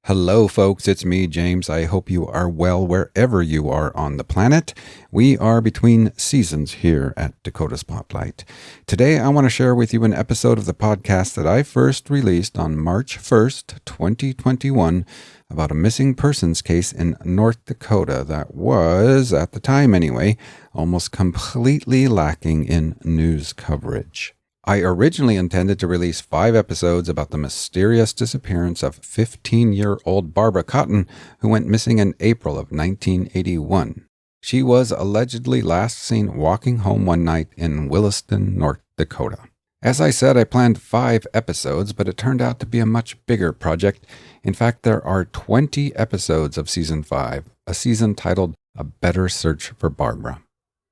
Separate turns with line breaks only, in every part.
Hello, folks. It's me, James. I hope you are well wherever you are on the planet. We are between seasons here at Dakota Spotlight. Today, I want to share with you an episode of the podcast that I first released on March 1st, 2021, about a missing persons case in North Dakota that was, at the time anyway, almost completely lacking in news coverage. I originally intended to release 5 episodes about the mysterious disappearance of 15-year-old Barbara Cotton, who went missing in April of 1981. She was allegedly last seen walking home one night in Williston, North Dakota. As I said, I planned 5 episodes, but it turned out to be a much bigger project. In fact, there are 20 episodes of Season 5, a season titled A Better Search for Barbara.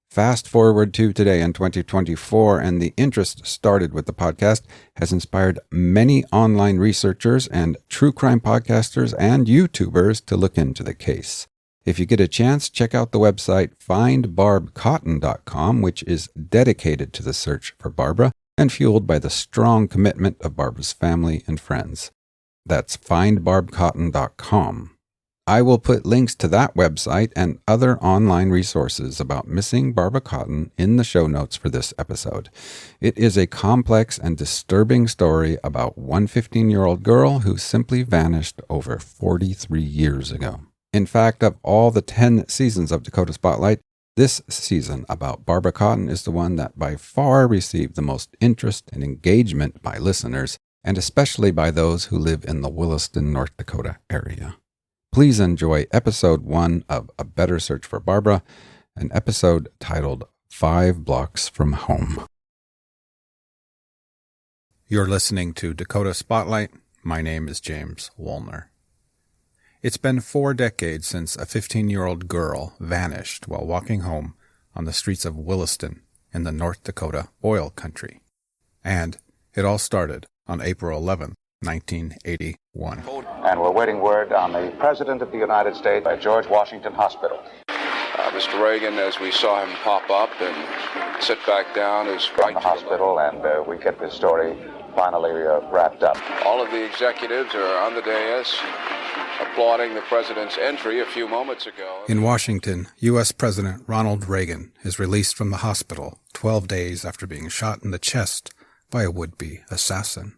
Fast forward to today in 2024, and the interest started with the podcast has inspired many online researchers and true crime podcasters and YouTubers to look into the case. If you get a chance, check out the website findbarbcotton.com, which is dedicated to the search for Barbara and fueled by the strong commitment of Barbara's family and friends. That's findbarbcotton.com. I will put links to that website and other online resources about missing Barbara Cotton in the show notes for this episode. It is a complex and disturbing story about one 15-year-old girl who simply vanished over 43 years ago. In fact, of all the 10 seasons of Dakota Spotlight, this season about Barbara Cotton is the one that by far received the most interest and engagement by listeners, and especially by those who live in the Williston, North Dakota area. Please enjoy episode 1 of A Better Search for Barbara, an episode titled 5 Blocks from Home. You're listening to Dakota Spotlight. My name is James Woolner. It's been 4 decades since a 15-year-old girl vanished while walking home on the streets of Williston in the North Dakota oil country. And it all started on April 11th, 1981.
And we're waiting word on the President of the United States at George Washington Hospital.
Mr. Reagan, as we saw him pop up and sit back down, is right
in the hospital, and we get this story finally wrapped up.
All of the executives are on the dais applauding the President's entry a few moments ago.
In Washington, U.S. President Ronald Reagan is released from the hospital 12 days after being shot in the chest by a would-be assassin.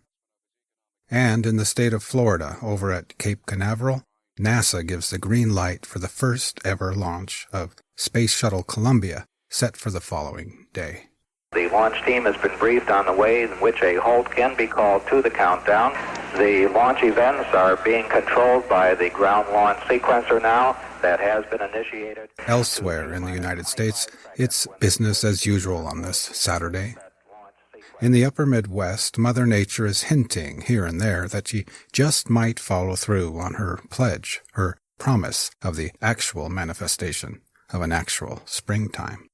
And in the state of Florida, over at Cape Canaveral, NASA gives the green light for the first ever launch of Space Shuttle Columbia, set for the following day.
The launch team has been briefed on the way in which a halt can be called to the countdown. The launch events are being controlled by the ground launch sequencer now that has been initiated.
Elsewhere in the United States, it's business as usual on this Saturday. In the upper Midwest, Mother Nature is hinting here and there that she just might follow through on her pledge, her promise of the actual manifestation of an actual springtime.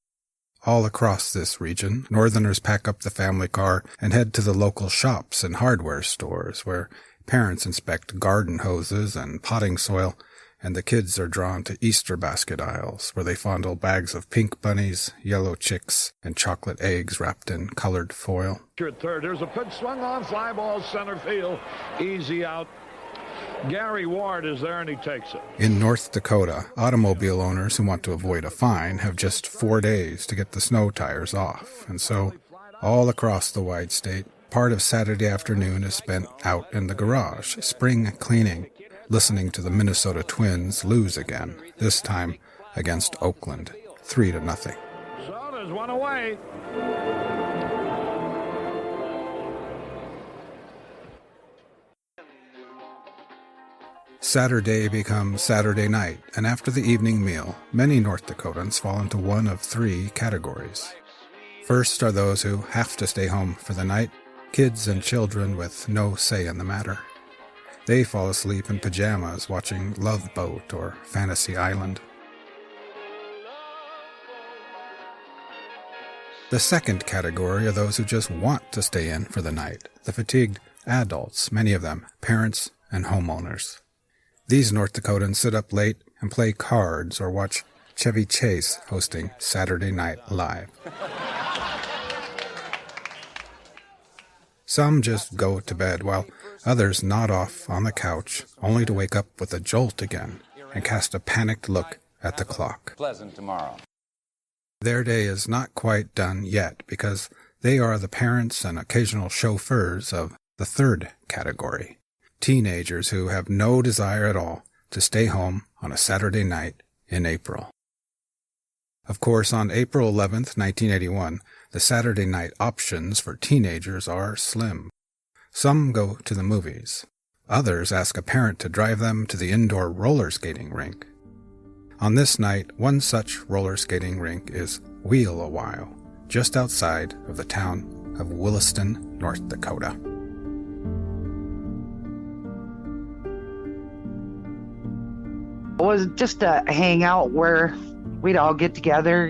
All across this region, Northerners pack up the family car and head to the local shops and hardware stores where parents inspect garden hoses and potting soil, and the kids are drawn to Easter basket aisles where they fondle bags of pink bunnies, yellow chicks, and chocolate eggs wrapped in colored foil.
Third, there's a pitch swung on, fly ball center field, easy out. Gary Ward is there and he takes it.
In North Dakota, automobile owners who want to avoid a fine have just 4 days to get the snow tires off, and so all across the wide state, part of Saturday afternoon is spent out in the garage, spring cleaning, listening to the Minnesota Twins lose again, this time against Oakland, 3-0.
So there's one away.
Saturday becomes Saturday night, and after the evening meal, many North Dakotans fall into one of 3 categories. First are those who have to stay home for the night, kids and children with no say in the matter. They fall asleep in pajamas watching Love Boat or Fantasy Island. The second category are those who just want to stay in for the night, the fatigued adults, many of them parents and homeowners. These North Dakotans sit up late and play cards or watch Chevy Chase hosting Saturday Night Live. Some just go to bed, while others nod off on the couch, only to wake up with a jolt again and cast a panicked look at the clock.
Pleasant tomorrow.
Their day is not quite done yet because they are the parents and occasional chauffeurs of the third category, teenagers who have no desire at all to stay home on a Saturday night in April. Of course, on April 11th, 1981, the Saturday night options for teenagers are slim. Some go to the movies. Others ask a parent to drive them to the indoor roller skating rink. On this night, one such roller skating rink is Wheel a While, just outside of the town of Williston, North Dakota.
It was just a hangout where we'd all get together,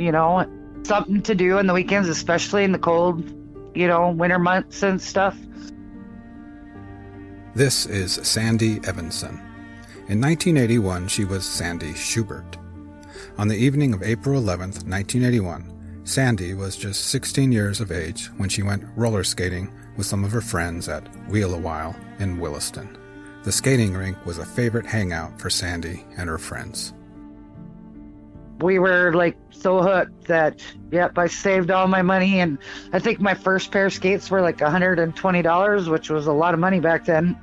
something to do on the weekends, especially in the cold, winter months and stuff.
This is Sandee Evanson. In 1981, she was Sandy Schubert. On the evening of April 11th, 1981, Sandy was just 16 years of age when she went roller skating with some of her friends at Wheel a While in Williston. The skating rink was a favorite hangout for Sandy and her friends.
We were so hooked that, I saved all my money, and I think my first pair of skates were $120, which was a lot of money back then.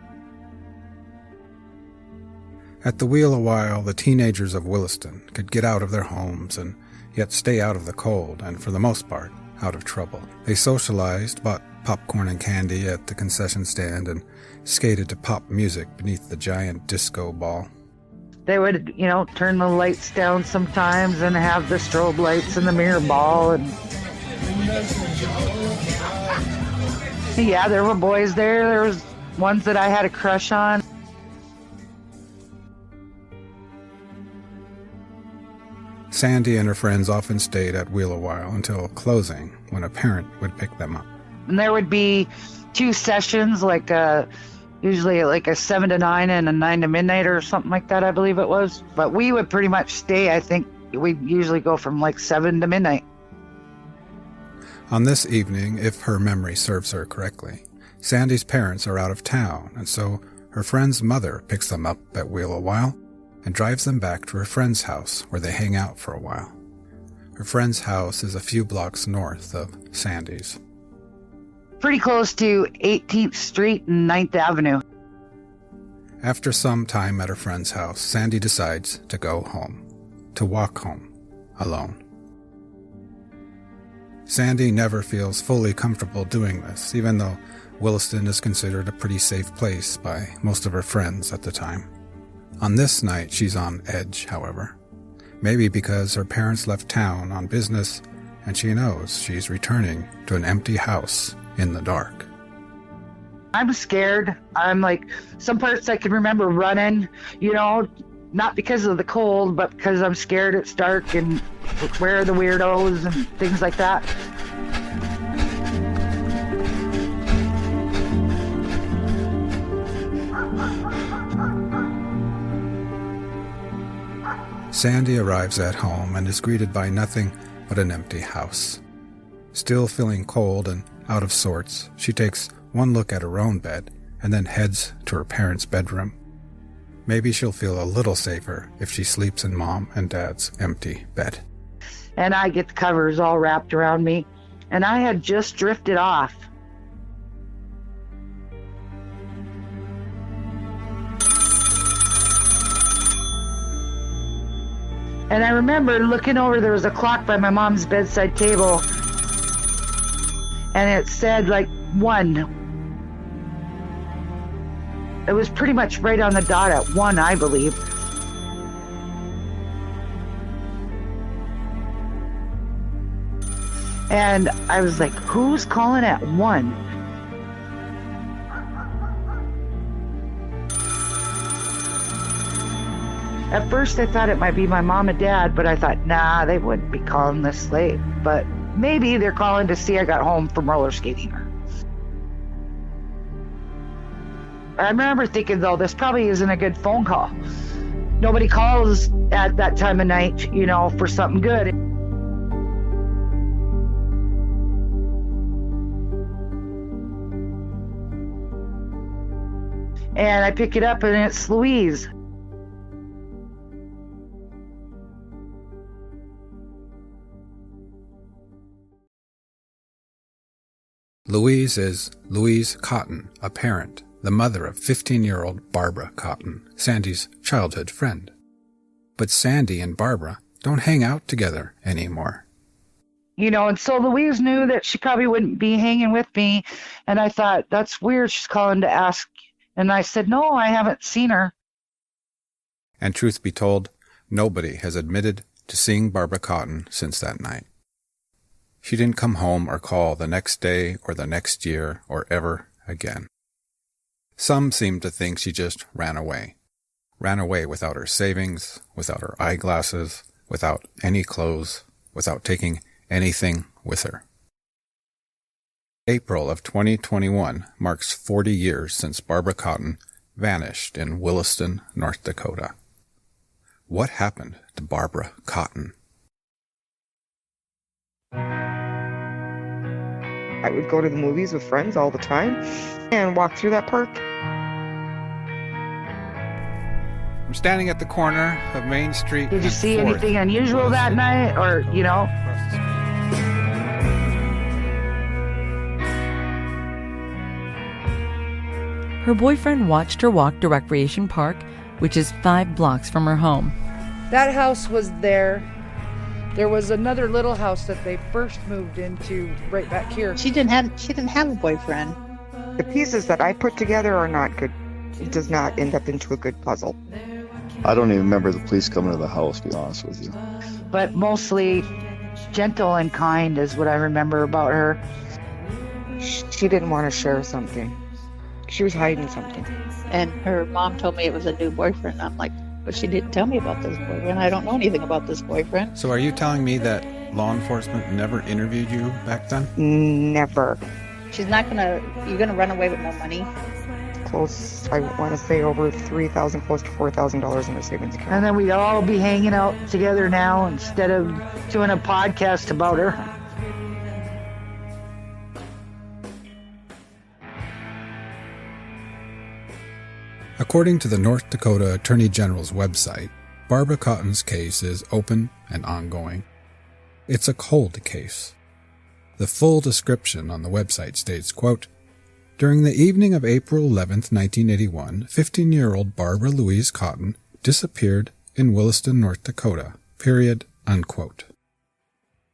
At the Wheel a While, the teenagers of Williston could get out of their homes and yet stay out of the cold and, for the most part, out of trouble. They socialized, bought popcorn and candy at the concession stand, and skated to pop music beneath the giant disco ball.
They would, turn the lights down sometimes and have the strobe lights and the mirror ball. And yeah, there were boys there. There was ones that I had a crush on.
Sandy and her friends often stayed at Wheel a While until closing, when a parent would pick them up.
And there would be 2 sessions, usually a 7 to 9 and a 9 to midnight or something like that, I believe it was. But we would pretty much stay, I think we'd usually go from 7 to midnight.
On this evening, if her memory serves her correctly, Sandy's parents are out of town, and so her friend's mother picks them up at Wheel a While and drives them back to her friend's house where they hang out for a while. Her friend's house is a few blocks north of Sandy's.
Pretty close to 18th Street and 9th Avenue.
After some time at her friend's house, Sandy decides to go home, to walk home, alone. Sandy never feels fully comfortable doing this, even though Williston is considered a pretty safe place by most of her friends at the time. On this night, she's on edge, however. Maybe because her parents left town on business, and she knows she's returning to an empty house in the dark.
I'm scared. I'm some parts I can remember running, not because of the cold, but because I'm scared it's dark and where are the weirdos and things like that.
Sandy arrives at home and is greeted by nothing but an empty house. Still feeling cold and out of sorts, she takes one look at her own bed and then heads to her parents' bedroom. Maybe she'll feel a little safer if she sleeps in Mom and Dad's empty bed.
And I get the covers all wrapped around me, and I had just drifted off. And I remember looking over, there was a clock by my mom's bedside table, and it said 1. It was pretty much right on the dot at 1, I believe. And I was like, who's calling at 1? At first I thought it might be my mom and dad, but I thought, nah, they wouldn't be calling this late. But maybe they're calling to see I got home from roller skating. I remember thinking, though, this probably isn't a good phone call. Nobody calls at that time of night, for something good. And I pick it up and it's Louise.
Louise is Louise Cotton, a parent, the mother of 15-year-old Barbara Cotton, Sandee's childhood friend. But Sandee and Barbara don't hang out together anymore.
And so Louise knew that she probably wouldn't be hanging with me. And I thought, that's weird. She's calling to ask. And I said, no, I haven't seen her.
And truth be told, nobody has admitted to seeing Barbara Cotton since that night. She didn't come home or call the next day or the next year or ever again. Some seem to think she just ran away. Ran away without her savings, without her eyeglasses, without any clothes, without taking anything with her. April of 2021 marks 40 years since Barbara Cotton vanished in Williston, North Dakota. What happened to Barbara Cotton?
I would go to the movies with friends all the time and walk through that park.
I'm standing at the corner of Main Street.
Did you see anything unusual that night? Or,
Her boyfriend watched her walk to Recreation Park, which is 5 blocks from her home.
That house was there. There was another little house that they first moved into right back here.
She didn't have a boyfriend.
The pieces that I put together are not good. It does not end up into a good puzzle.
I don't even remember the police coming to the house, to be honest with you.
But mostly gentle and kind is what I remember about her.
She didn't want to share something. She was hiding something.
And her mom told me it was a new boyfriend. I'm like, but she didn't tell me about this boyfriend. I don't know anything about this boyfriend.
So are you telling me that law enforcement never interviewed you back then?
Never.
You're gonna run away with no money?
Close, I want to say over $3,000, close to $4,000 in her savings account.
And then we'd all be hanging out together now instead of doing a podcast about her.
According to the North Dakota Attorney General's website, Barbara Cotton's case is open and ongoing. It's a cold case. The full description on the website states, quote, "During the evening of April 11, 1981, 15-year-old Barbara Louise Cotton disappeared in Williston, North Dakota, period, unquote."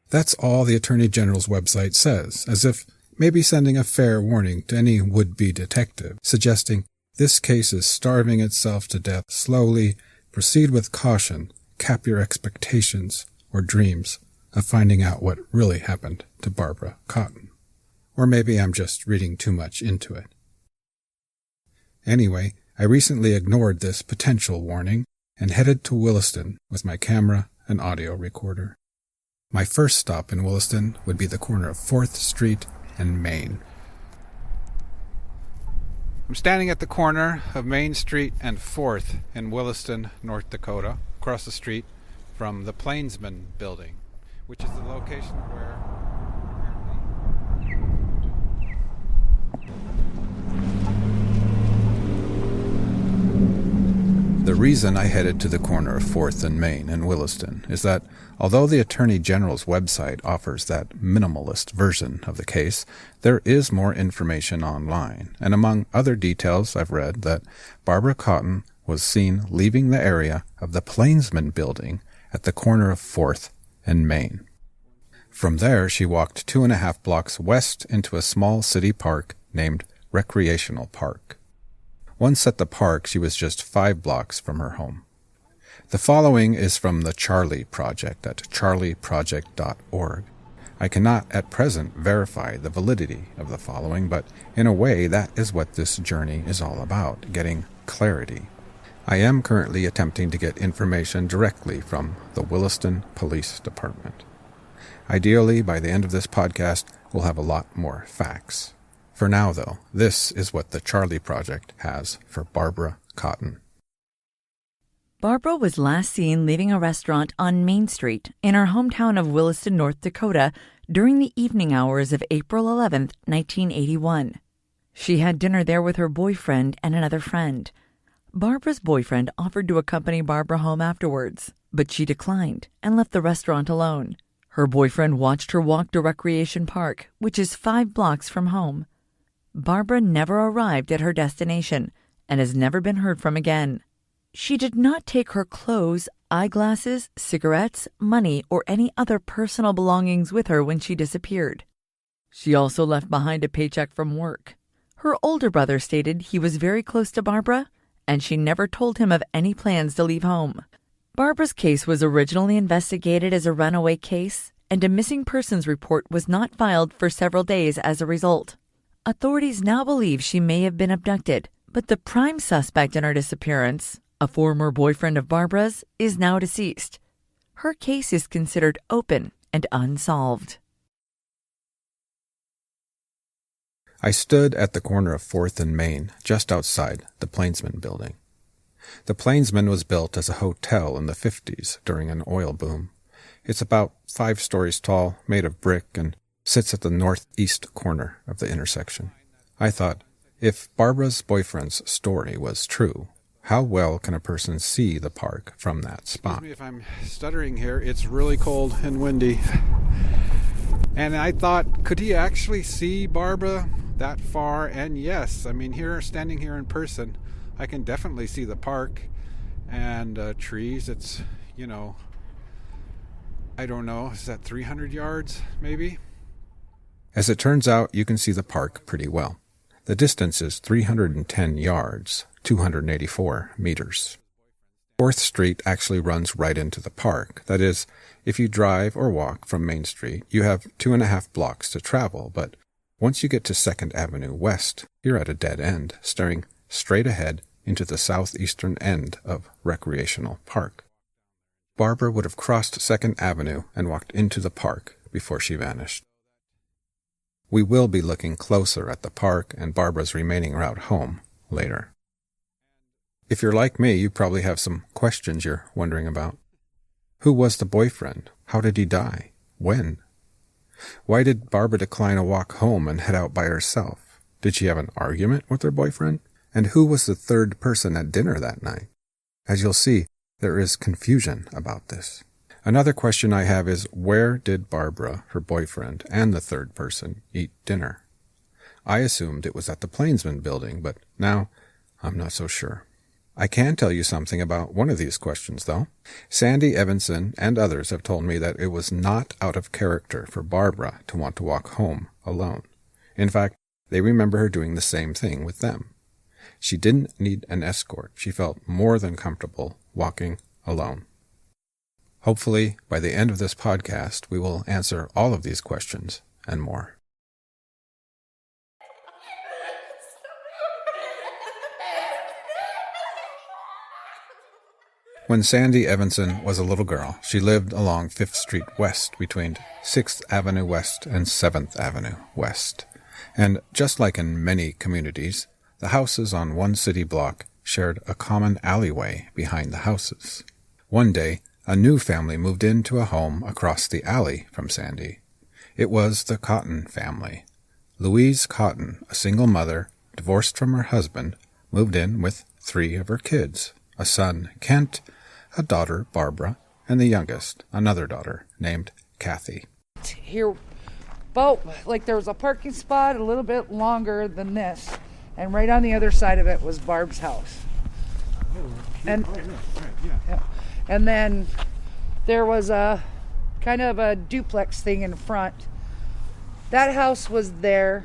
That's all the Attorney General's website says, as if maybe sending a fair warning to any would-be detective, suggesting this case is starving itself to death slowly. Proceed with caution. Cap your expectations or dreams of finding out what really happened to Barbara Cotton. Or maybe I'm just reading too much into it. Anyway, I recently ignored this potential warning and headed to Williston with my camera and audio recorder. My first stop in Williston would be the corner of 4th Street and Main. I'm standing at the corner of Main Street and 4th in Williston, North Dakota, across the street from the Plainsman Building, which is the location where... The reason I headed to the corner of 4th and Main in Williston is that although the Attorney General's website offers that minimalist version of the case, there is more information online, and among other details I've read that Barbara Cotton was seen leaving the area of the Plainsman Building at the corner of 4th and Main. From there, she walked 2.5 blocks west into a small city park named Recreational Park. Once at the park, she was just 5 blocks from her home. The following is from the Charlie Project at charlieproject.org. I cannot at present verify the validity of the following, but in a way that is what this journey is all about, getting clarity. I am currently attempting to get information directly from the Williston Police Department. Ideally, by the end of this podcast, we'll have a lot more facts. For now, though, this is what the Charlie Project has for Barbara Cotton.
Barbara was last seen leaving a restaurant on Main Street in her hometown of Williston, North Dakota, during the evening hours of April 11, 1981. She had dinner there with her boyfriend and another friend. Barbara's boyfriend offered to accompany Barbara home afterwards, but she declined and left the restaurant alone. Her boyfriend watched her walk to Recreation Park, which is 5 blocks from home. Barbara never arrived at her destination and has never been heard from again. She did not take her clothes, eyeglasses, cigarettes, money, or any other personal belongings with her when she disappeared. She also left behind a paycheck from work. Her older brother stated he was very close to Barbara, and she never told him of any plans to leave home. Barbara's case was originally investigated as a runaway case, and a missing persons report was not filed for several days as a result. Authorities now believe she may have been abducted, but the prime suspect in her disappearance, a former boyfriend of Barbara's, is now deceased. Her case is considered open and unsolved.
I stood at the corner of 4th and Main, just outside the Plainsman building. The Plainsman was built as a hotel in the 50s during an oil boom. It's about 5 stories tall, made of brick, and sits at the northeast corner of the intersection. I thought, if Barbara's boyfriend's story was true, how well can a person see the park from that spot?
Excuse me if I'm stuttering here. It's really cold and windy. And I thought, could he actually see Barbara that far? And yes, I mean, standing here in person, I can definitely see the park and trees. It's, I don't know, is that 300 yards maybe?
As it turns out, you can see the park pretty well. The distance is 310 yards, 284 meters. 4th Street actually runs right into the park. That is, if you drive or walk from Main Street, you have 2.5 blocks to travel, but once you get to 2nd Avenue West, you're at a dead end, staring straight ahead into the southeastern end of Recreational Park. Barbara would have crossed 2nd Avenue and walked into the park before she vanished. We will be looking closer at the park and Barbara's remaining route home later. If you're like me, you probably have some questions you're wondering about. Who was the boyfriend? How did he die? When? Why did Barbara decline a walk home and head out by herself? Did she have an argument with her boyfriend? And who was the 3rd person at dinner that night? As you'll see, there is confusion about this. Another question I have is, where did Barbara, her boyfriend, and the 3rd person eat dinner? I assumed it was at the Plainsman building, but now I'm not so sure. I can tell you something about one of these questions, though. Sandee Evanson and others have told me that it was not out of character for Barbara to want to walk home alone. In fact, they remember her doing the same thing with them. She didn't need an escort. She felt more than comfortable walking alone. Hopefully, by the end of this podcast, we will answer all of these questions and more. When Sandee Evanson was a little girl, she lived along 5th Street West between 6th Avenue West and 7th Avenue West. And just like in many communities, the houses on one city block shared a common alleyway behind the houses. One day, a new family moved into a home across the alley from Sandee. It was the Cotton family. Louise Cotton, a single mother, divorced from her husband, moved in with 3 of her kids, a son, Kent, a daughter, Barbara, and the youngest, another daughter, named Kathy.
Here, there was a parking spot a little bit longer than this, and right on the other side of it was Barb's house. And then there was a kind of a duplex thing in front. That house was there.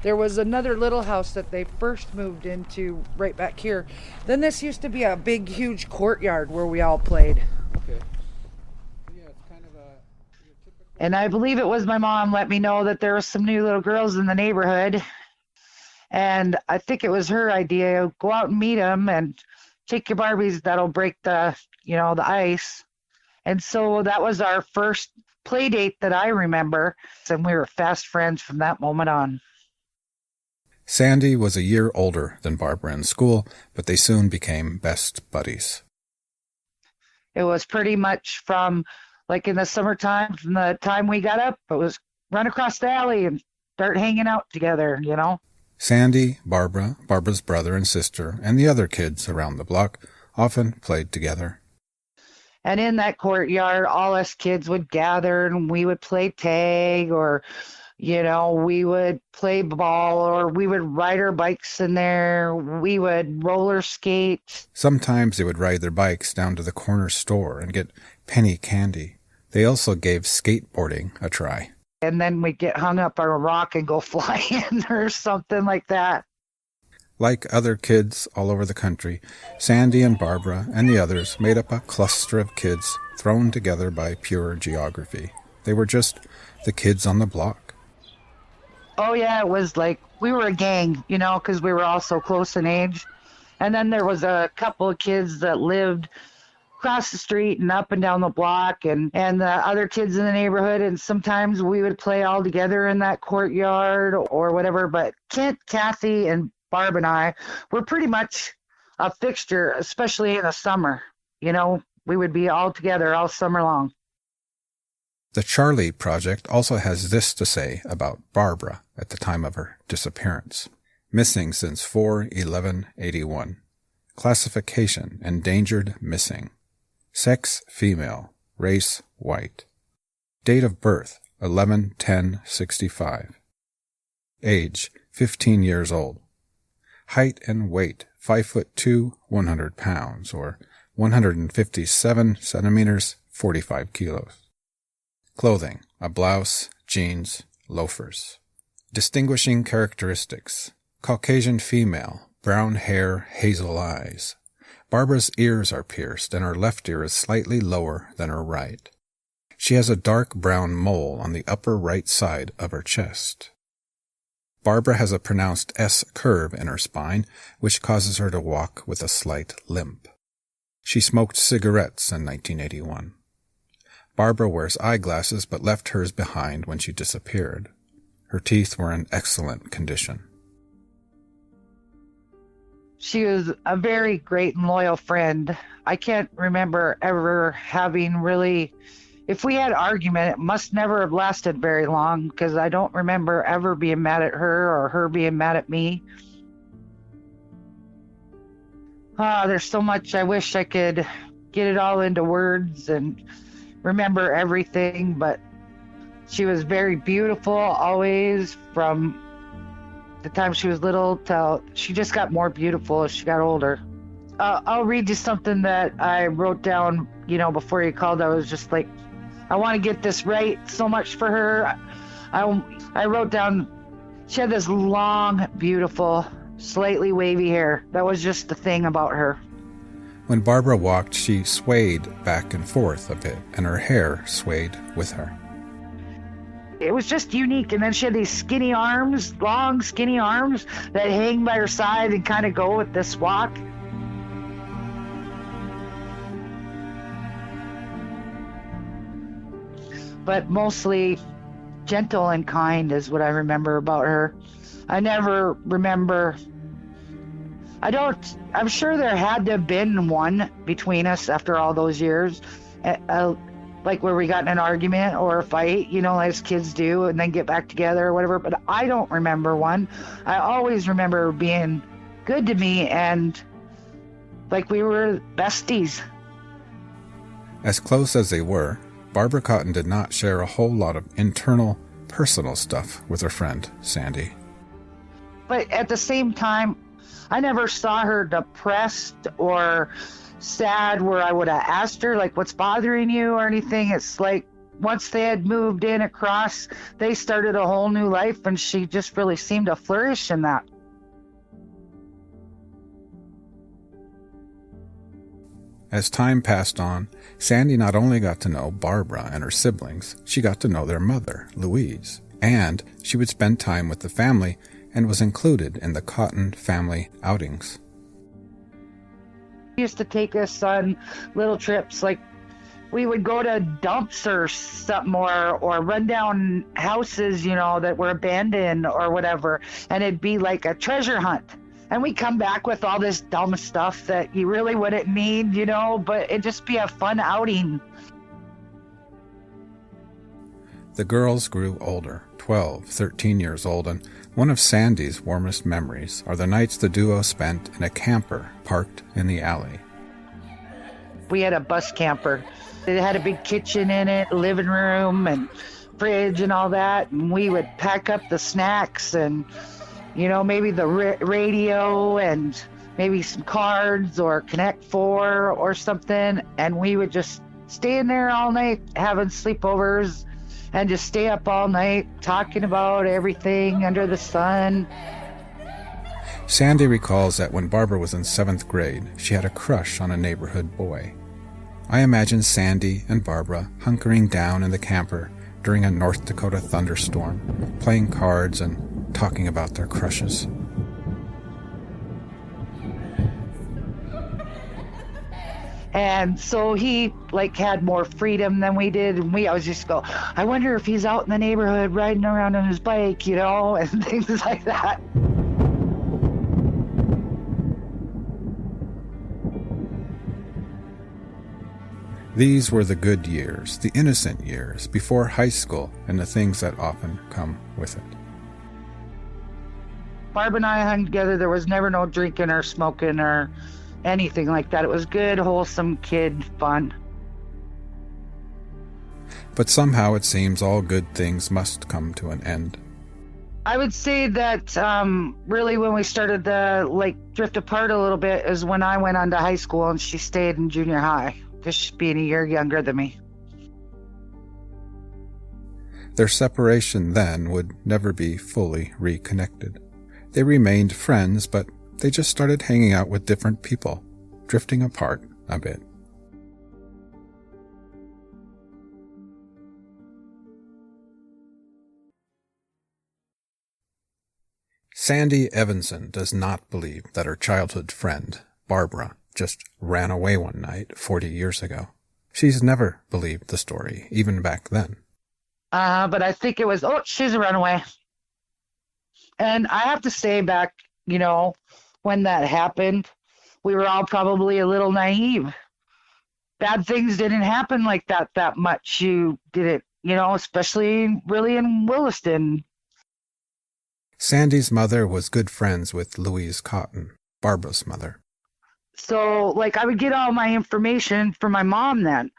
There was another little house that they first moved into right back here. Then this used to be a big, huge courtyard where we all played.
Okay. Yeah, it's kind of a typical...
And I believe it was my mom let me know that there were some new little girls in the neighborhood. And I think it was her idea, go out and meet them and take your Barbies, that'll break the ice. And so that was our first play date that I remember. And we were fast friends from that moment on.
Sandee was a year older than Barbara in school, but they soon became best buddies.
It was pretty much from, in the summertime, from the time we got up, it was run across the alley and start hanging out together,
Sandee, Barbara, Barbara's brother and sister, and the other kids around the block often played together.
And in that courtyard, all us kids would gather and we would play tag, or, we would play ball, or we would ride our bikes in there. We would roller skate.
Sometimes they would ride their bikes down to the corner store and get penny candy. They also gave skateboarding a try.
And then we'd get hung up on a rock and go flying or something like that.
Like other kids all over the country, Sandee and Barbara and the others made up a cluster of kids thrown together by pure geography. They were just the kids on the block.
Oh, yeah, it was like we were a gang, because we were all so close in age. And then there was a couple of kids that lived across the street and up and down the block, and the other kids in the neighborhood. And sometimes we would play all together in that courtyard or whatever. But Kent, Kathy, and Barb and I were pretty much a fixture, especially in the summer. We would be all together all summer long.
The Charlie Project also has this to say about Barbara at the time of her disappearance. Missing since 4/11/81. Classification: endangered missing. Sex: female. Race: white. Date of birth: 11/10/65. Age: 15 years old. Height and weight: 5'2", 100 pounds, or 157 centimeters, 45 kilos. Clothing: a blouse, jeans, loafers. Distinguishing characteristics: Caucasian female, brown hair, hazel eyes. Barbara's ears are pierced, and her left ear is slightly lower than her right. She has a dark brown mole on the upper right side of her chest. Barbara has a pronounced S curve in her spine, which causes her to walk with a slight limp. She smoked cigarettes in 1981. Barbara wears eyeglasses but left hers behind when she disappeared. Her teeth were in excellent condition.
She was a very great and loyal friend. I can't remember ever having really... If we had an argument, it must never have lasted very long, because I don't remember ever being mad at her or her being mad at me. There's so much I wish I could get it all into words and remember everything, but she was very beautiful always, from the time she was little till she just got more beautiful as she got older. I'll read you something that I wrote down, before you called. I was just like, I want to get this right so much for her. I wrote down, she had this long, beautiful, slightly wavy hair. That was just the thing about her.
When Barbara walked, she swayed back and forth a bit, and her hair swayed with her.
It was just unique. And then she had these skinny arms, long, skinny arms that hang by her side and kind of go with this walk. But mostly gentle and kind is what I remember about her. I never remember... I'm sure there had to have been one between us after all those years, like where we got in an argument or a fight, as kids do, and then get back together or whatever. But I don't remember one. I always remember being good to me and like we were besties.
As close as they were, Barbara Cotton did not share a whole lot of internal, personal stuff with her friend, Sandee.
But at the same time, I never saw her depressed or sad where I would have asked her, like, what's bothering you or anything. It's like once they had moved in across, they started a whole new life, and she just really seemed to flourish in that.
As time passed on, Sandee not only got to know Barbara and her siblings, she got to know their mother, Louise, and she would spend time with the family and was included in the Cotton family outings.
She used to take us on little trips, like we would go to dumps or something, or run down houses, that were abandoned or whatever, and it'd be like a treasure hunt. And we'd come back with all this dumb stuff that you really wouldn't need, but it'd just be a fun outing.
The girls grew older, 12, 13 years old, and One of Sandee's warmest memories are the nights the duo spent in a camper parked in the alley.
We had a bus camper. It had a big kitchen in it, living room and fridge and all that. And we would pack up the snacks and, maybe the radio and maybe some cards or Connect 4 or something. And we would just stay in there all night having sleepovers and just stay up all night talking about everything under the sun.
Sandee recalls that when Barbara was in 7th grade, she had a crush on a neighborhood boy. I imagine Sandee and Barbara hunkering down in the camper during a North Dakota thunderstorm, playing cards and talking about their crushes.
And so he had more freedom than we did. And we always just go, I wonder if he's out in the neighborhood riding around on his bike, and things like that.
These were the good years, the innocent years, before high school and the things that often come with it.
Barb and I hung together. There was never no drinking or smoking or anything like that. It was good, wholesome kid fun.
But somehow it seems all good things must come to an end.
I would say that really when we started to drift apart a little bit is when I went on to high school and she stayed in junior high, just being a year younger than me.
Their separation then would never be fully reconnected. They remained friends, but they just started hanging out with different people, drifting apart a bit. Sandee Evanson does not believe that her childhood friend, Barbara, just ran away one night 40 years ago. She's never believed the story, even back then.
But I think it was, she's a runaway. And I have to say back, when that happened, we were all probably a little naive. Bad things didn't happen like that much. You didn't, especially really in Williston.
Sandee's mother was good friends with Louise Cotton, Barbara's mother.
So, I would get all my information from my mom then.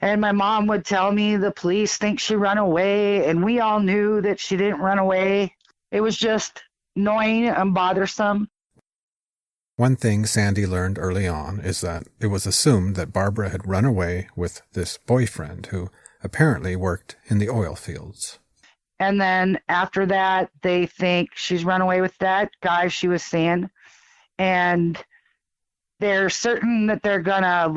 And my mom would tell me the police think she ran away, and we all knew that she didn't run away. It was just annoying and bothersome.
One thing Sandee learned early on is that it was assumed that Barbara had run away with this boyfriend who apparently worked in the oil fields.
And then after that, they think she's run away with that guy she was seeing. And they're certain that they're gonna,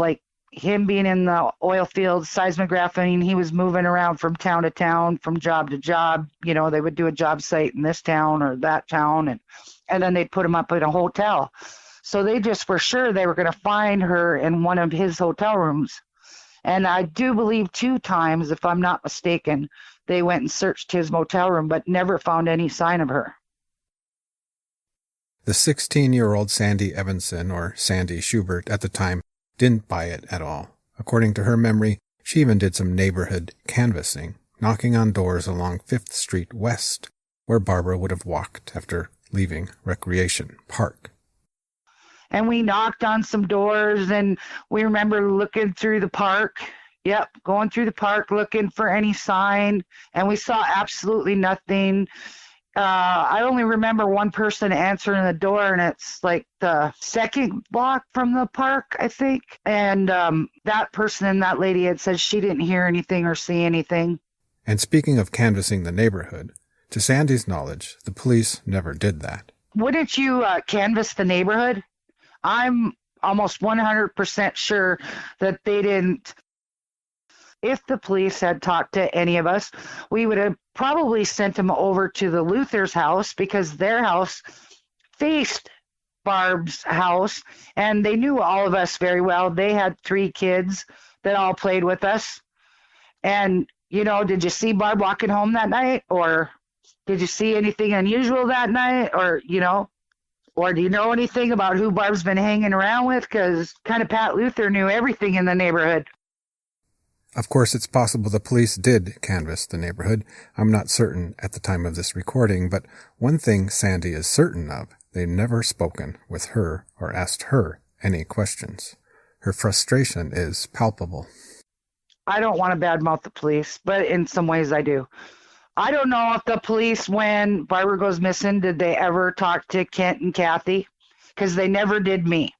him being in the oil fields, seismographing, he was moving around from town to town, from job to job. They would do a job site in this town or that town, and then they'd put him up in a hotel. So they just were sure they were going to find her in one of his hotel rooms. And I do believe 2 times, if I'm not mistaken, they went and searched his motel room, but never found any sign of her.
The 16-year-old Sandee Evanson, or Sandee Schubert at the time, didn't buy it at all. According to her memory, she even did some neighborhood canvassing, knocking on doors along 5th Street West, where Barbara would have walked after leaving Recreation Park.
And we knocked on some doors, and we remember looking through the park. Yep, going through the park looking for any sign, and we saw absolutely nothing. I only remember one person answering the door, and it's the 2nd block from the park, I think. And that person and that lady had said she didn't hear anything or see anything.
And speaking of canvassing the neighborhood, to Sandee's knowledge, the police never did that.
Wouldn't you canvass the neighborhood? I'm almost 100% sure that they didn't. If the police had talked to any of us, we would have probably sent them over to the Luther's house, because their house faced Barb's house, and they knew all of us very well. They had 3 kids that all played with us. And, did you see Barb walking home that night? Or did you see anything unusual that night? Or, or do you know anything about who Barb's been hanging around with? Because kind of Pat Luther knew everything in the neighborhood.
Of course, it's possible the police did canvass the neighborhood. I'm not certain at the time of this recording, but one thing Sandee is certain of, they've never spoken with her or asked her any questions. Her frustration is palpable.
I don't want to badmouth the police, but in some ways I do. I don't know if the police, when Barbara goes missing, did they ever talk to Kent and Kathy? Because they never did me.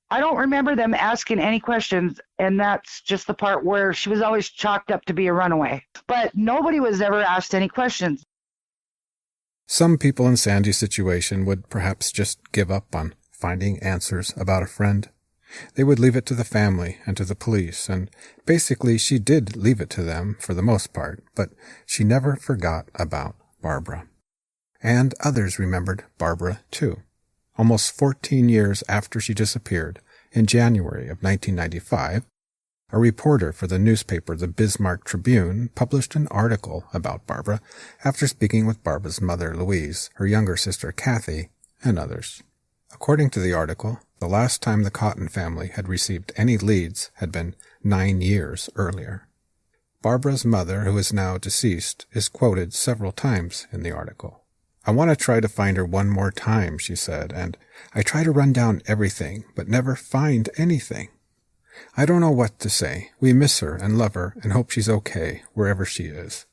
I don't remember them asking any questions, and that's just the part where she was always chalked up to be a runaway. But nobody was ever asked any questions.
Some people in Sandee's situation would perhaps just give up on finding answers about a friend. They would leave it to the family and to the police, and basically she did leave it to them for the most part, but she never forgot about Barbara. And others remembered Barbara, too. Almost 14 years after she disappeared, in January of 1995, a reporter for the newspaper The Bismarck Tribune published an article about Barbara after speaking with Barbara's mother, Louise, her younger sister, Kathy, and others. According to the article, the last time the Cotton family had received any leads had been 9 years earlier. Barbara's mother, who is now deceased, is quoted several times in the article. "I want to try to find her one more time," she said, "and I try to run down everything, but never find anything. I don't know what to say. We miss her and love her and hope she's okay, wherever she is.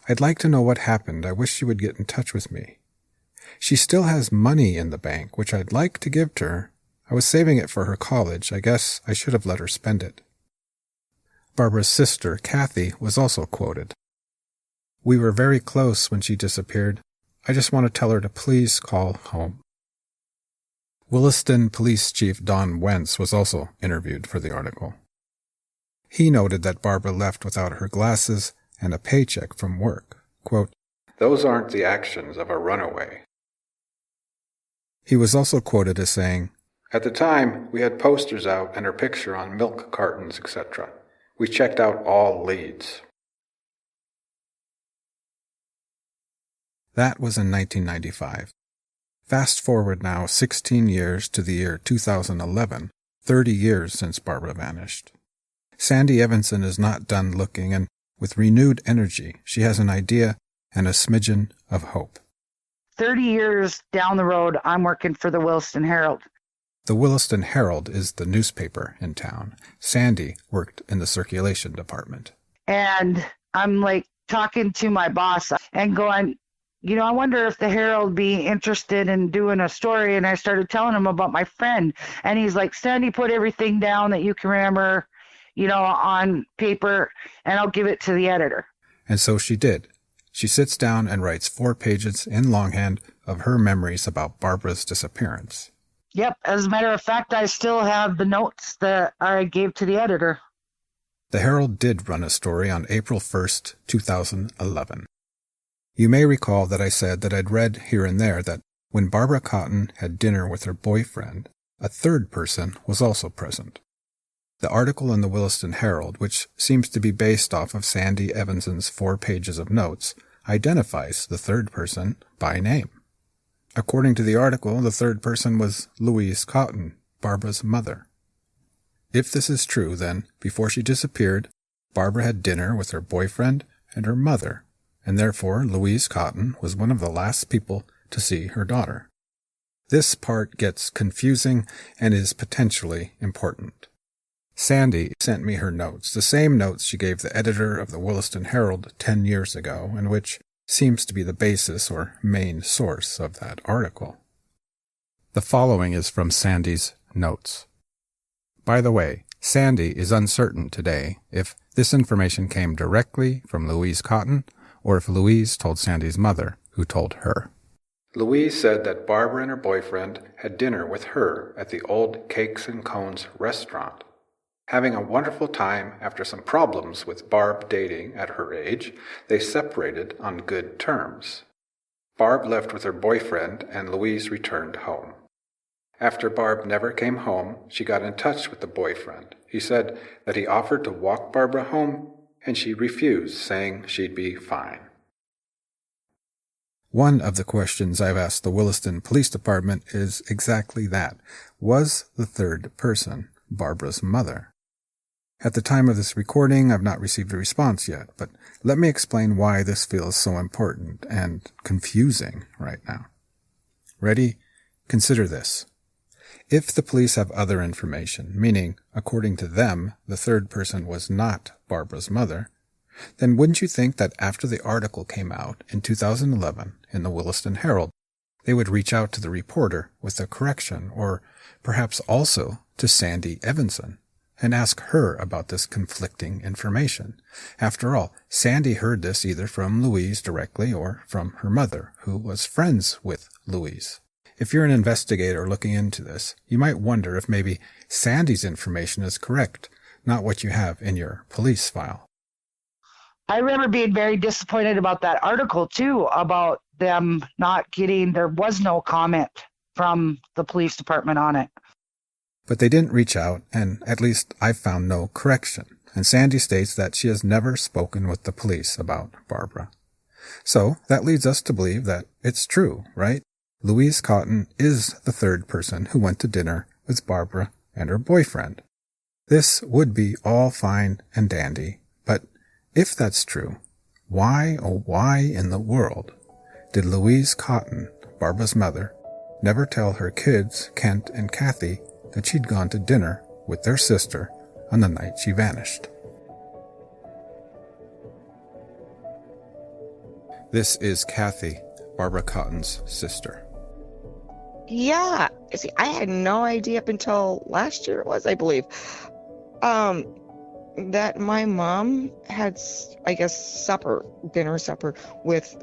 I'd like to know what happened. I wish she would get in touch with me. She still has money in the bank, which I'd like to give to her. I was saving it for her college. I guess I should have let her spend it." Barbara's sister, Kathy, was also quoted. "We were very close when she disappeared. I just want to tell her to please call home." Williston Police Chief Don Wentz was also interviewed for the article. He noted that Barbara left without her glasses and a paycheck from work. Quote, "Those aren't the actions of a runaway." He was also quoted as saying, "At the time, we had posters out and her picture on milk cartons, etc. We checked out all leads." That was in 1995. Fast forward now 16 years to the year 2011, 30 years since Barbara vanished. Sandee Evanson is not done looking, and with renewed energy, she has an idea and a smidgen of hope.
30 years down the road, I'm working for the Williston Herald.
The Williston Herald is the newspaper in town. Sandee worked in the circulation department.
And I'm like talking to my boss and going, I wonder if the Herald be interested in doing a story. And I started telling him about my friend. And he's like, Sandee, put everything down that you can remember, on paper, and I'll give it to the editor.
And so she did. She sits down and writes 4 pages in longhand of her memories about Barbara's disappearance.
Yep. As a matter of fact, I still have the notes that I gave to the editor.
The Herald did run a story on April 1st, 2011. You may recall that I said that I'd read here and there that when Barbara Cotton had dinner with her boyfriend, a third person was also present. The article in the Williston Herald, which seems to be based off of Sandee Evanson's 4 pages of notes, identifies the third person by name. According to the article, the third person was Louise Cotton, Barbara's mother. If this is true, then, before she disappeared, Barbara had dinner with her boyfriend and her mother, and therefore Louise Cotton was one of the last people to see her daughter. This part gets confusing and is potentially important. Sandee sent me her notes, the same notes she gave the editor of the Williston Herald 10 years ago, and which seems to be the basis or main source of that article. The following is from Sandee's notes. By the way, Sandee is uncertain today if this information came directly from Louise Cotton or if Louise told Sandee's mother, who told her. Louise said that Barbara and her boyfriend had dinner with her at the old Cakes and Cones restaurant. Having a wonderful time after some problems with Barb dating at her age, they separated on good terms. Barb left with her boyfriend and Louise returned home. After Barb never came home, she got in touch with the boyfriend. He said that he offered to walk Barbara home, and she refused, saying she'd be fine. One of the questions I've asked the Williston Police Department is exactly that. Was the third person Barbara's mother? At the time of this recording, I've not received a response yet, but let me explain why this feels so important and confusing right now. Ready? Consider this. If the police have other information, meaning, according to them, the third person was not Barbara's mother, then wouldn't you think that after the article came out in 2011 in the Williston Herald, they would reach out to the reporter with a correction, or perhaps also to Sandee Evanson, and ask her about this conflicting information? After all, Sandee heard this either from Louise directly or from her mother, who was friends with Louise. If you're an investigator looking into this, you might wonder if maybe Sandee's information is correct, not what you have in your police file.
I remember being very disappointed about that article, too, about them not getting, there was no comment from the police department on it.
But they didn't reach out, and at least I've found no correction. And Sandee states that she has never spoken with the police about Barbara. So that leads us to believe that it's true, right? Louise Cotton is the third person who went to dinner with Barbara and her boyfriend. This would be all fine and dandy, but if that's true, why, oh why in the world did Louise Cotton, Barbara's mother, never tell her kids, Kent and Kathy, that she'd gone to dinner with their sister on the night she vanished? This is Kathy, Barbara Cotton's sister.
Yeah. See, I had no idea up until last year it was, I believe, that my mom had, I guess, dinner supper with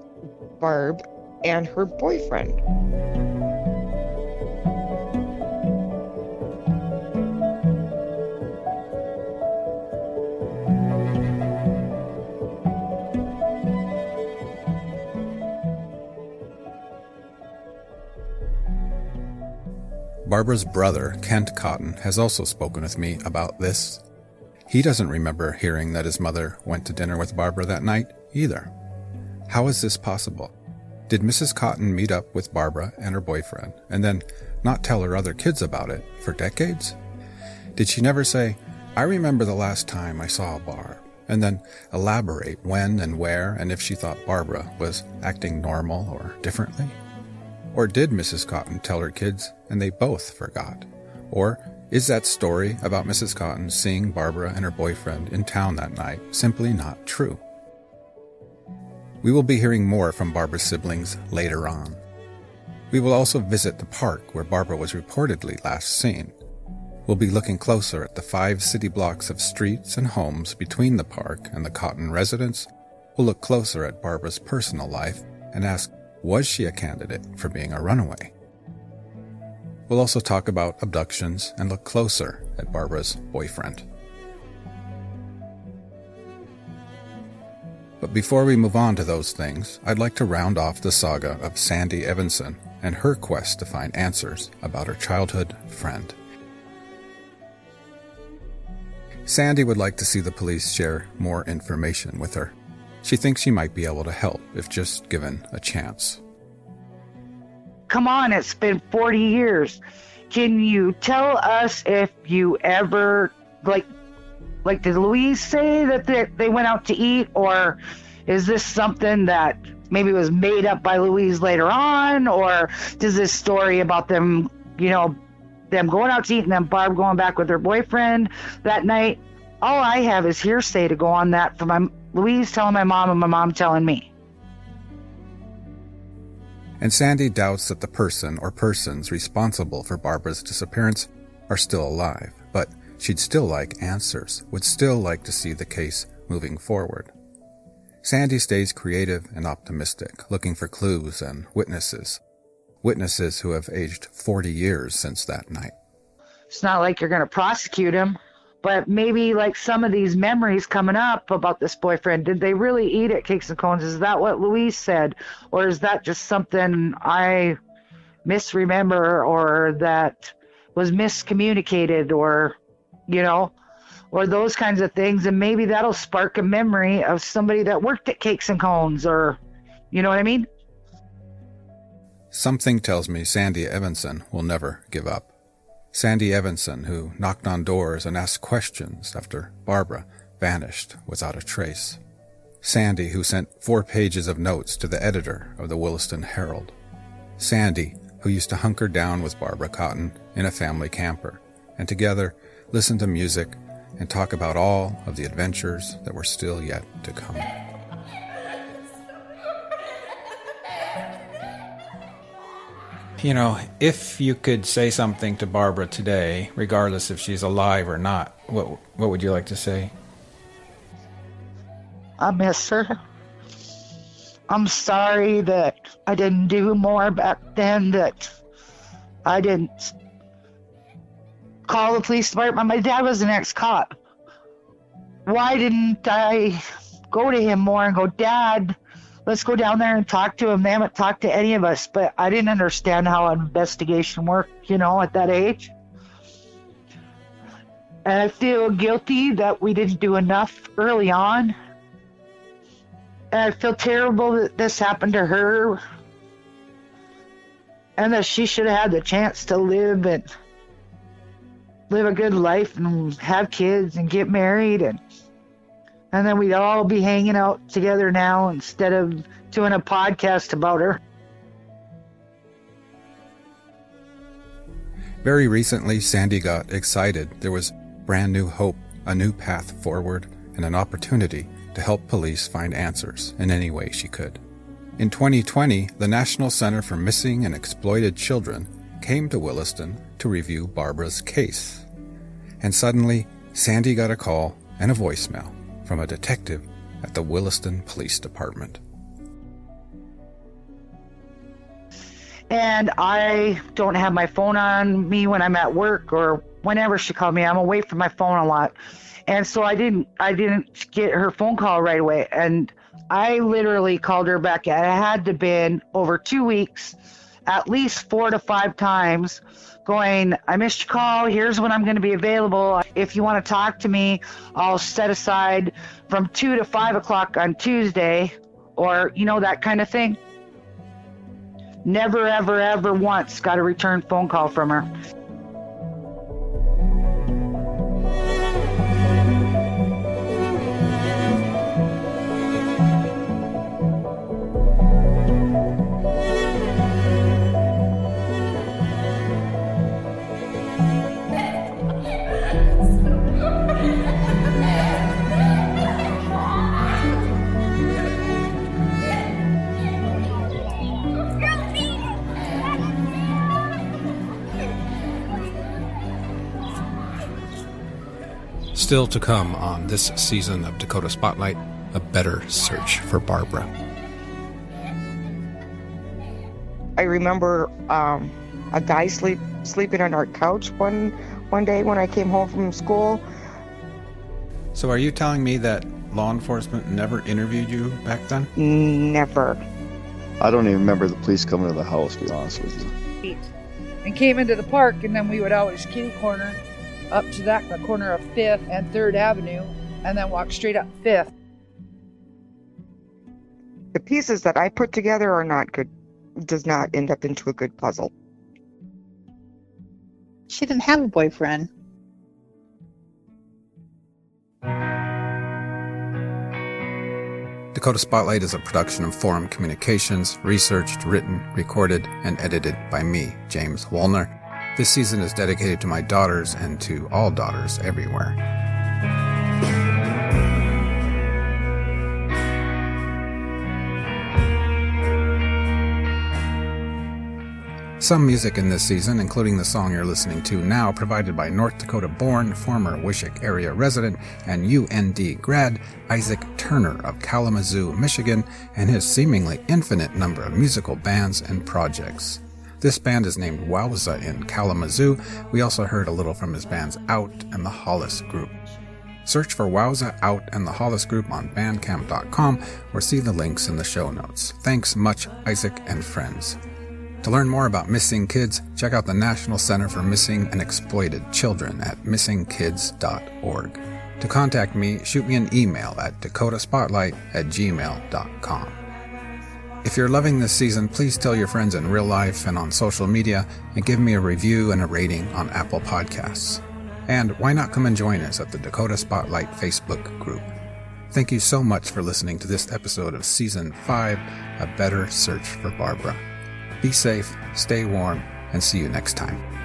Barb and her boyfriend.
Barbara's brother, Kent Cotton, has also spoken with me about this. He doesn't remember hearing that his mother went to dinner with Barbara that night either. How is this possible? Did Mrs. Cotton meet up with Barbara and her boyfriend and then not tell her other kids about it for decades? Did she never say, "I remember the last time I saw Barb," and then elaborate when and where and if she thought Barbara was acting normal or differently? Or did Mrs. Cotton tell her kids and they both forgot? Or is that story about Mrs. Cotton seeing Barbara and her boyfriend in town that night simply not true? We will be hearing more from Barbara's siblings later on. We will also visit the park where Barbara was reportedly last seen. We'll be looking closer at the 5 city blocks of streets and homes between the park and the Cotton residence. We'll look closer at Barbara's personal life and ask, was she a candidate for being a runaway? We'll also talk about abductions and look closer at Barbara's boyfriend. But before we move on to those things, I'd like to round off the saga of Sandee Evanson and her quest to find answers about her childhood friend. Sandee would like to see the police share more information with her. She thinks she might be able to help if just given a chance.
Come on, it's been 40 years. Can you tell us if you ever, like did Louise say that they went out to eat, or is this something that maybe was made up by Louise later on, or does this story about them, them going out to eat and then Barb going back with her boyfriend that night? All I have is hearsay to go on that from Louise telling my mom and my mom telling me.
And Sandee doubts that the person or persons responsible for Barbara's disappearance are still alive, but she'd still like answers, would still like to see the case moving forward. Sandee stays creative and optimistic, looking for clues and witnesses who have aged 40 years since that night.
It's not like you're going to prosecute him, but maybe like some of these memories coming up about this boyfriend, did they really eat at Cakes and Cones? Is that what Louise said? Or is that just something I misremember, or that was miscommunicated, or, or those kinds of things? And maybe that'll spark a memory of somebody that worked at Cakes and Cones, or, you know what I mean?
Something tells me Sandee Evanson will never give up. Sandee Evanson, who knocked on doors and asked questions after Barbara vanished without a trace. Sandee, who sent 4 pages of notes to the editor of the Williston Herald. Sandee, who used to hunker down with Barbara Cotton in a family camper, and together listen to music and talk about all of the adventures that were still yet to come.
You know, if you could say something to Barbara today, regardless if she's alive or not, what would you like to say?
I miss her. I'm sorry that I didn't do more back then, that I didn't call the police department. My dad was an ex-cop. Why didn't I go to him more and go, Dad, let's go down there and talk to him? They haven't talked to any of us, but I didn't understand how an investigation worked, at that age. And I feel guilty that we didn't do enough early on. And I feel terrible that this happened to her, and that she should have had the chance to live a good life and have kids and get married, and then we'd all be hanging out together now instead of doing a podcast about her.
Very recently, Sandee got excited. There was brand new hope, a new path forward, and an opportunity to help police find answers in any way she could. In 2020, the National Center for Missing and Exploited Children came to Williston to review Barbara's case. And suddenly, Sandee got a call and a voicemail from a detective at the Williston Police Department.
And I don't have my phone on me when I'm at work or whenever she called me. I'm away from my phone a lot. And so I didn't get her phone call right away. And I literally called her back. It had to been over 2 weeks, at least 4 to 5 times, going, I missed your call. Here's when I'm going to be available. If you want to talk to me, I'll set aside from 2 to 5 o'clock on Tuesday, or, that kind of thing. Never, ever, ever once got a return phone call from her.
Still to come on this season of Dakota Spotlight, a better search for Barbara.
I remember a guy sleeping on our couch one day when I came home from school.
So are you telling me that law enforcement never interviewed you back then?
Never.
I don't even remember the police coming to the house, to be honest with you.
And came into the park, and then we would always kitty corner up to the corner of 5th and 3rd Avenue, and then walk straight up 5th.
The pieces that I put together are not good. Does not end up into a good puzzle.
She didn't have a boyfriend.
Dakota Spotlight is a production of Forum Communications, researched, written, recorded, and edited by me, James Woolner. This season is dedicated to my daughters and to all daughters everywhere. Some music in this season, including the song you're listening to now, provided by North Dakota-born, former Wishick area resident, and UND grad Isaac Turner of Kalamazoo, Michigan, and his seemingly infinite number of musical bands and projects. This band is named Wowza in Kalamazoo. We also heard a little from his bands Out and the Hollis Group. Search for Wowza, Out, and the Hollis Group on Bandcamp.com or see the links in the show notes. Thanks much, Isaac and friends. To learn more about missing kids, check out the National Center for Missing and Exploited Children at missingkids.org. To contact me, shoot me an email at dakotaspotlight@gmail.com. If you're loving this season, please tell your friends in real life and on social media and give me a review and a rating on Apple Podcasts. And why not come and join us at the Dakota Spotlight Facebook group? Thank you so much for listening to this episode of Season 5, A Better Search for Barbara. Be safe, stay warm, and see you next time.